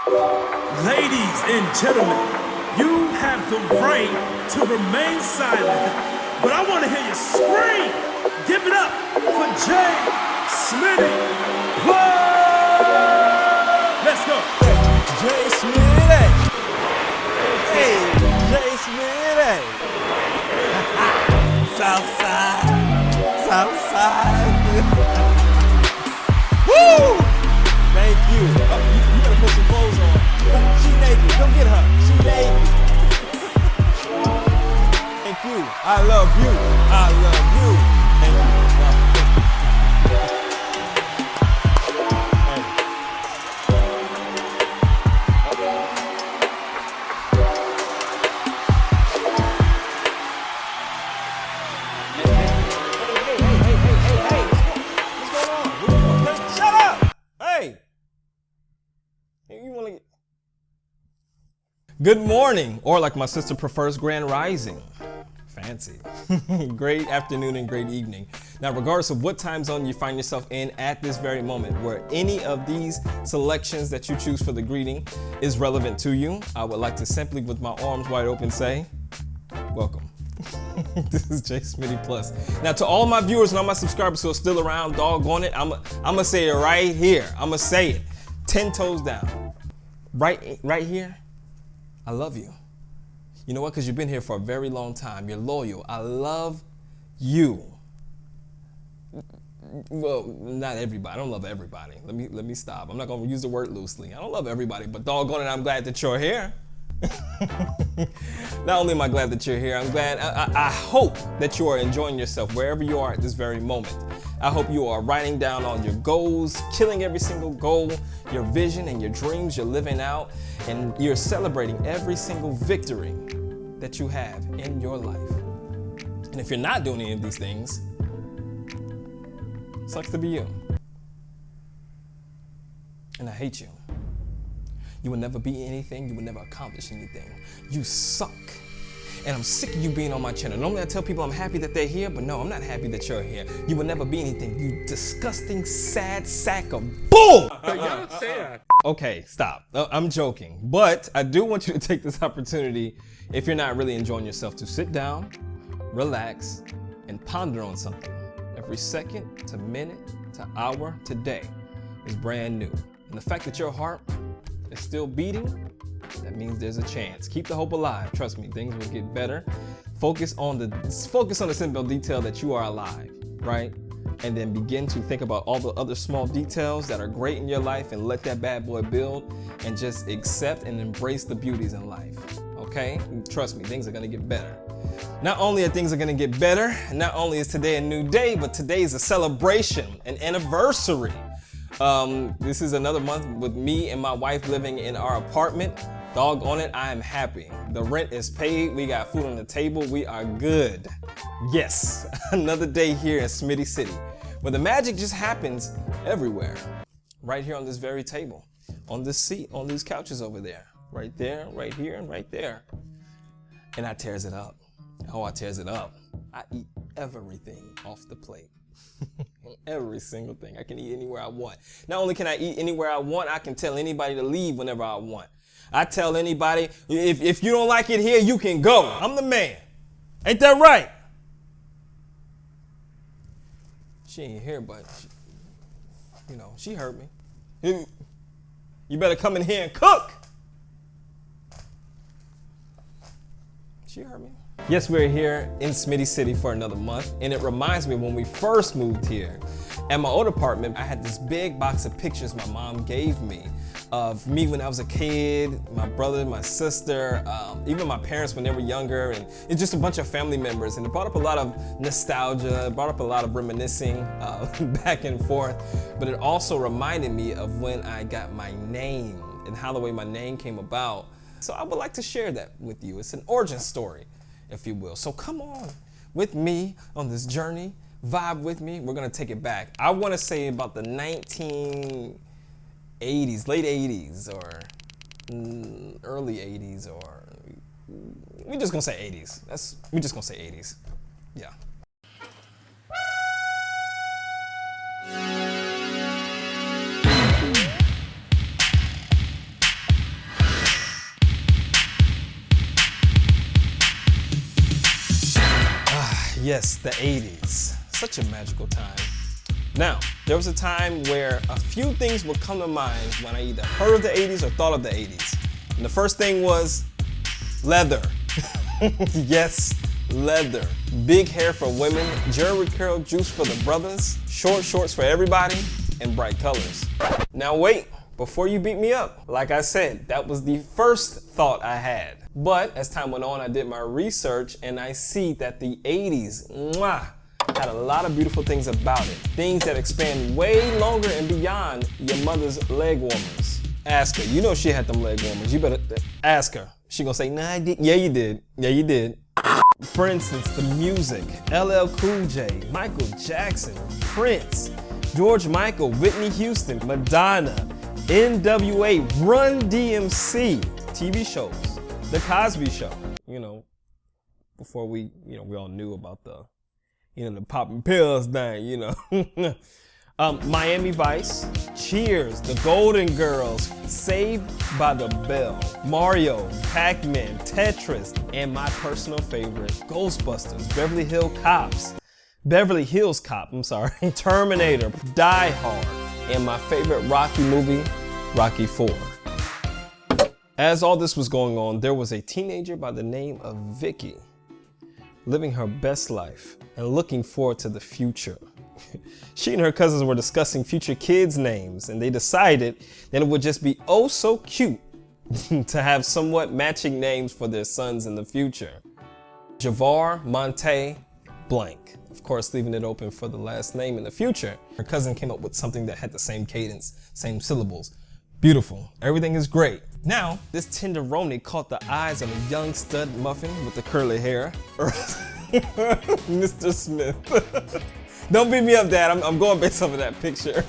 Ladies and gentlemen, you have the right to remain silent, but I want to hear you scream. Give it up for J Smitty. Let's go. J Smitty. Hey, J Smitty. Southside. Woo! Thank you. You better put some clothes on. She naked. Come get her. She naked. Thank you. I love you. Thank you. Good morning, or like my sister prefers, grand rising. Fancy. Great afternoon and great evening. Now, regardless of what time zone you find yourself in at this very moment, where any of these selections that you choose for the greeting is relevant to you, I would like to simply, with my arms wide open, say, welcome. This is J Smitty Plus. Now, to all my viewers and all my subscribers who are still around, doggone it, I'm gonna say it right here. I'm gonna say it 10 toes down. Right here. I love you. You know what? Because you've been here for a very long time. You're loyal. I love you. Well, not everybody. I don't love everybody. Let me stop. I'm not going to use the word loosely. I don't love everybody, but doggone it, I'm glad that you're here. Not only am I glad that you're here, I'm glad, I hope that you are enjoying yourself wherever you are at this very moment. I hope you are writing down all your goals, killing every single goal, your vision and your dreams you're living out, and you're celebrating every single victory that you have in your life. And if you're not doing any of these things, it sucks to be you. And I hate you. You will never be anything. You will never accomplish anything. You suck. And I'm sick of you being on my channel. Normally I tell people I'm happy that they're here, but no, I'm not happy that you're here. You will never be anything. You disgusting, sad sack of bull! You don't say that. Okay, stop. I'm joking. But I do want you to take this opportunity, if you're not really enjoying yourself, to sit down, relax, and ponder on something. Every second to minute to hour to day is brand new. And the fact that your heart is still beating, that means there's a chance. Keep the hope alive. Trust me, things will get better. Focus on the simple detail that you are alive, right? And then begin to think about all the other small details that are great in your life and let that bad boy build, and just accept and embrace the beauties in life, okay? And trust me, things are gonna get better. Not only are things gonna get better, not only is today a new day, but today is a celebration, an anniversary. This is another month with me and my wife living in our apartment. Doggone it, I am happy. The rent is paid. We got food on the table. We are good. Yes, another day here in Smitty City, where the magic just happens everywhere. Right here on this very table, on this seat, on these couches over there, right there, right here, and right there. And I tears it up. Oh, I tears it up. I eat everything off the plate. Every single thing. I can eat anywhere I want. Not only can I eat anywhere I want, I can tell anybody to leave whenever I want. I tell anybody, if you don't like it here, you can go. I'm the man. Ain't that right? She ain't here, but she heard me. You better come in here and cook. She heard me. Yes, we're here in Smitty City for another month, and it reminds me when we first moved here. At my old apartment, I had this big box of pictures my mom gave me of me when I was a kid, my brother, my sister, even my parents when they were younger, and it's just a bunch of family members. And it brought up a lot of nostalgia, it brought up a lot of reminiscing back and forth. But it also reminded me of when I got my name and how the way my name came about. So I would like to share that with you. It's an origin story, if you will. So come on with me on this journey, vibe with me. We're gonna take it back. I wanna say about the 1980s, late 80s or early 80s, or we're just gonna say 80s. We're just gonna say 80s, yeah. Yes, the 80s. Such a magical time. Now, there was a time where a few things would come to mind when I either heard of the 80s or thought of the 80s. And the first thing was leather. Yes, leather. Big hair for women, Jerry curl juice for the brothers, short shorts for everybody, and bright colors. Now wait, before you beat me up, like I said, that was the first thought I had. But as time went on, I did my research and I see that the 80s, had a lot of beautiful things about it. Things that expand way longer and beyond your mother's leg warmers. Ask her, you know she had them leg warmers. You better ask her. She gonna say, nah, I didn't. Yeah, you did. Yeah, you did. For instance, the music, LL Cool J, Michael Jackson, Prince, George Michael, Whitney Houston, Madonna, NWA, Run DMC, TV shows, The Cosby Show, you know, before we all knew about the popping pills thing, you know. Miami Vice, Cheers, The Golden Girls, Saved by the Bell, Mario, Pac-Man, Tetris, and my personal favorite, Ghostbusters, Beverly Hills Cop, Terminator, Die Hard, and my favorite Rocky movie, Rocky IV. As all this was going on, there was a teenager by the name of Vicky, living her best life and looking forward to the future. She and her cousins were discussing future kids' names, and they decided that it would just be oh so cute to have somewhat matching names for their sons in the future. Javar, Monte, blank. Of course, leaving it open for the last name in the future. Her cousin came up with something that had the same cadence, same syllables. Beautiful. Everything is great. Now, this tenderoni caught the eyes of a young stud muffin with the curly hair. Mr. Smith. Don't beat me up, Dad. I'm going based off of that picture.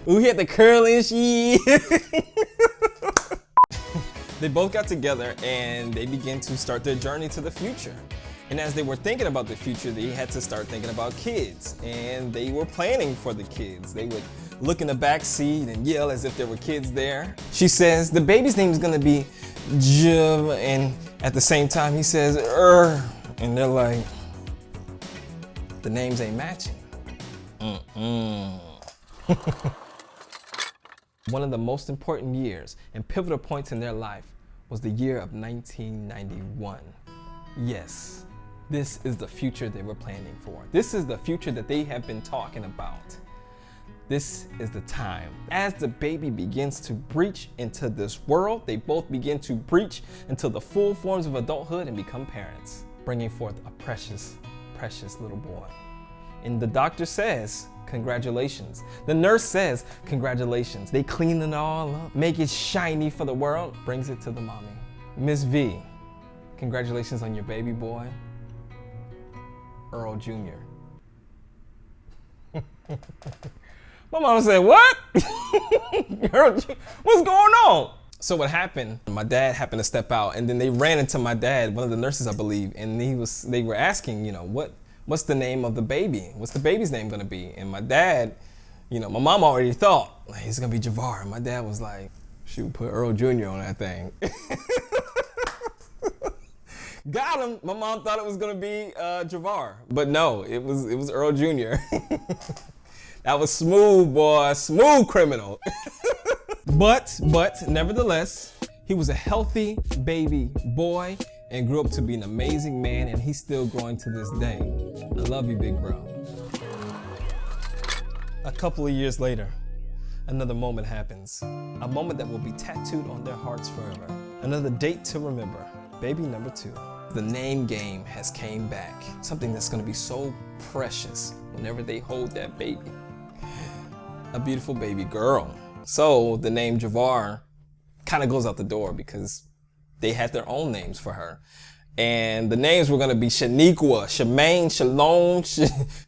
Ooh, he had the curly shit. They both got together and they began to start their journey to the future. And as they were thinking about the future, they had to start thinking about kids. And they were planning for the kids. They would look in the back seat and yell as if there were kids there. She says, the baby's name is gonna be Jiv, and at the same time he says, and they're like, the names ain't matching. One of the most important years and pivotal points in their life was the year of 1991. Yes, this is the future they were planning for. This is the future that they have been talking about. This is the time. As the baby begins to breach into this world, they both begin to breach into the full forms of adulthood and become parents, bringing forth a precious, precious little boy. And the doctor says, congratulations. The nurse says, congratulations. They clean it all up, make it shiny for the world, brings it to the mommy. Miss V, congratulations on your baby boy, Earl Jr. My mom said, what? What's going on? So what happened, my dad happened to step out and then they ran into my dad, one of the nurses, I believe, and they were asking, what's the name of the baby? What's the baby's name gonna be? And my dad, my mom already thought, like, he's gonna be Javar. And my dad was like, shoot, put Earl Jr. on that thing. Got him. My mom thought it was gonna be Javar, but no, it was Earl Jr. That was smooth, boy, smooth criminal. But nevertheless, he was a healthy baby boy and grew up to be an amazing man, and he's still growing to this day. I love you, big bro. A couple of years later, another moment happens. A moment that will be tattooed on their hearts forever. Another date to remember, baby number 2. The name game has came back. Something that's gonna be so precious whenever they hold that baby. A beautiful baby girl. So the name Javar kind of goes out the door because they had their own names for her. And the names were gonna be Shaniqua, Shemaine, Shalom,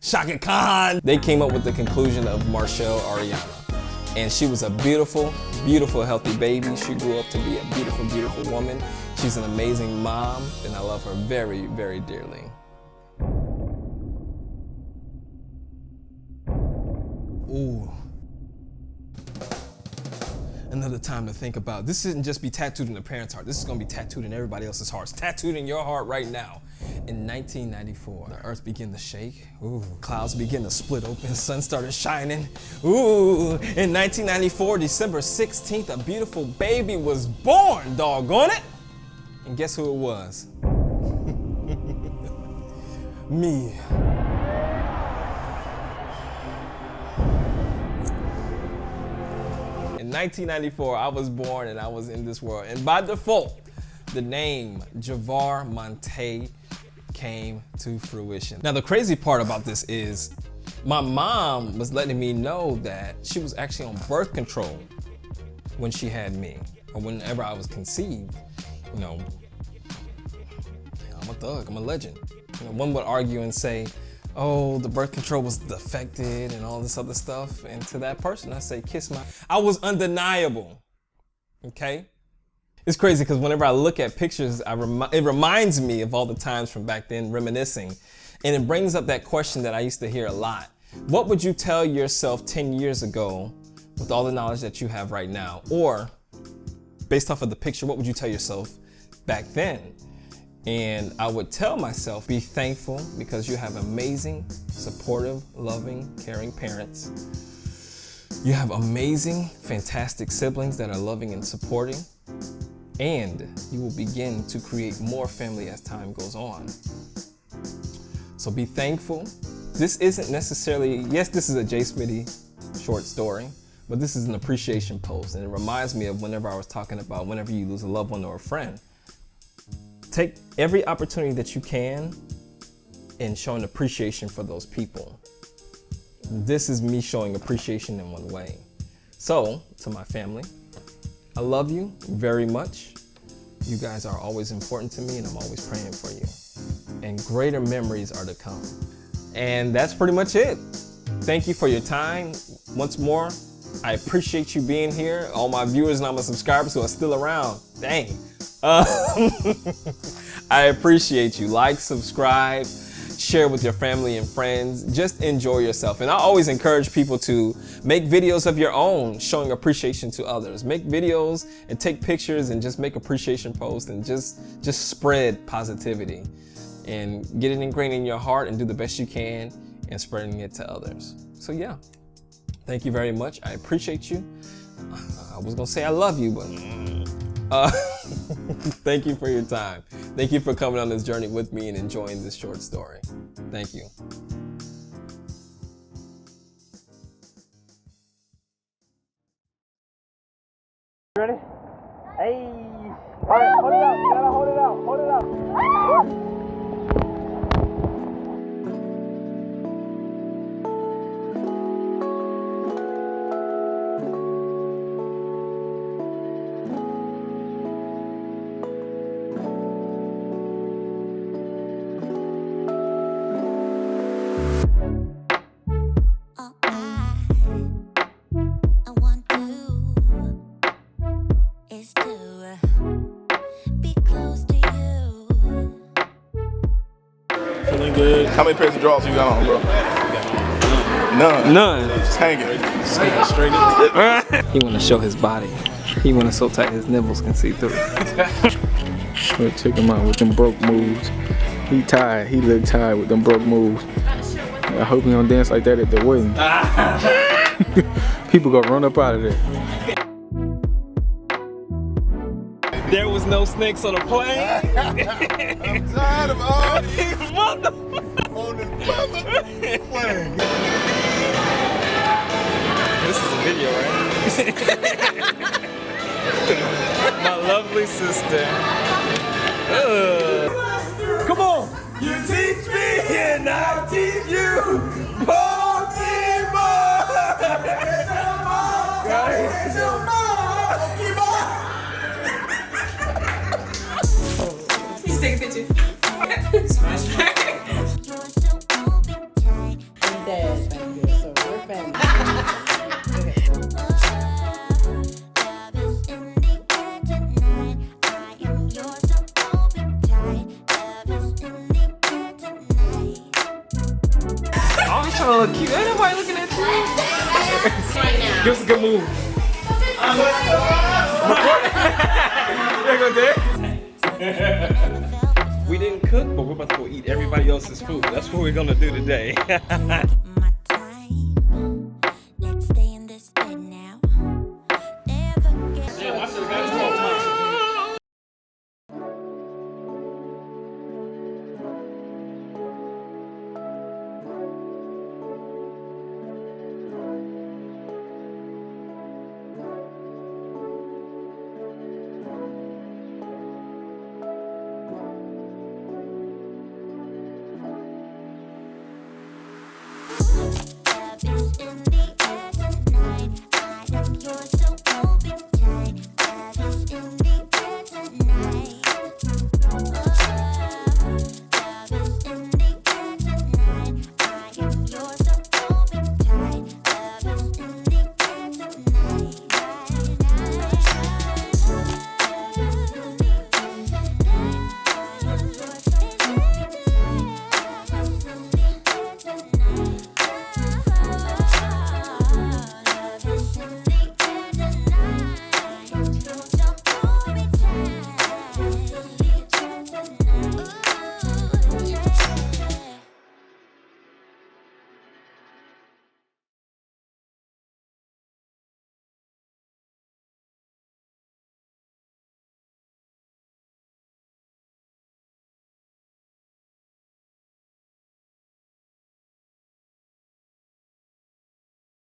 Shaka Khan. They came up with the conclusion of Marshall Ariana. And she was a beautiful, beautiful, healthy baby. She grew up to be a beautiful, beautiful woman. She's an amazing mom, and I love her very, very dearly. Ooh. another time to think about. This shouldn't just be tattooed in the parents' heart. This is gonna be tattooed in everybody else's hearts. Tattooed in your heart right now. In 1994, the earth began to shake. Ooh, clouds began to split open. Sun started shining. Ooh, in 1994, December 16th, a beautiful baby was born, doggone it. And guess who it was? Me. In 1994, I was born and I was in this world. And by default, the name Javar Monte came to fruition. Now, the crazy part about this is my mom was letting me know that she was actually on birth control when she had me, or whenever I was conceived. You know, I'm a thug, I'm a legend. You know, one would argue and say, oh, the birth control was defected and all this other stuff. And to that person, I say, kiss my... I was undeniable, okay? It's crazy because whenever I look at pictures, it reminds me of all the times from back then, reminiscing. And it brings up that question that I used to hear a lot. What would you tell yourself 10 years ago with all the knowledge that you have right now? Or based off of the picture, what would you tell yourself back then? And I would tell myself, be thankful because you have amazing, supportive, loving, caring parents. You have amazing, fantastic siblings that are loving and supporting. And you will begin to create more family as time goes on. So be thankful. This isn't necessarily, yes, this is a J Smitty short story, but this is an appreciation post. And it reminds me of whenever I was talking about whenever you lose a loved one or a friend. Take every opportunity that you can in showing appreciation for those people. This is me showing appreciation in one way. So, to my family, I love you very much. You guys are always important to me and I'm always praying for you. And greater memories are to come. And that's pretty much it. Thank you for your time. Once more, I appreciate you being here. All my viewers and all my subscribers who are still around. Dang. I appreciate you. Like, subscribe, share with your family and friends. Just enjoy yourself. And I always encourage people to make videos of your own showing appreciation to others. Make videos and take pictures and just make appreciation posts and just spread positivity and get it ingrained in your heart and do the best you can in spreading it to others. So yeah, thank you very much. I appreciate you. I was gonna say I love you, but thank you for your time. Thank you for coming on this journey with me and enjoying this short story. Thank you. Ready? Hey! Alright, hold it out. You gotta hold it out. Hold it out. Feeling good. How many pairs of drawers you got on, bro? None. Just hanging. Straight in. He want to show his body. He want to so tight his nipples can see through. Look, check him out with them broke moves. He tired. He look tired with them broke moves. I hope he don't dance like that at the wedding. People gonna run up out of there. There was no snakes on the plane. I'm tired of all these on this plane. This is a video, right? My lovely sister. Come on. You teach me and I'll teach you. He's taking pictures. Dad's been good, so we're family. Oh, he's trying to look cute. Ain't nobody looking at you. Give us a good move. We didn't cook, but we're about to go eat everybody else's food. That's what we're gonna do today.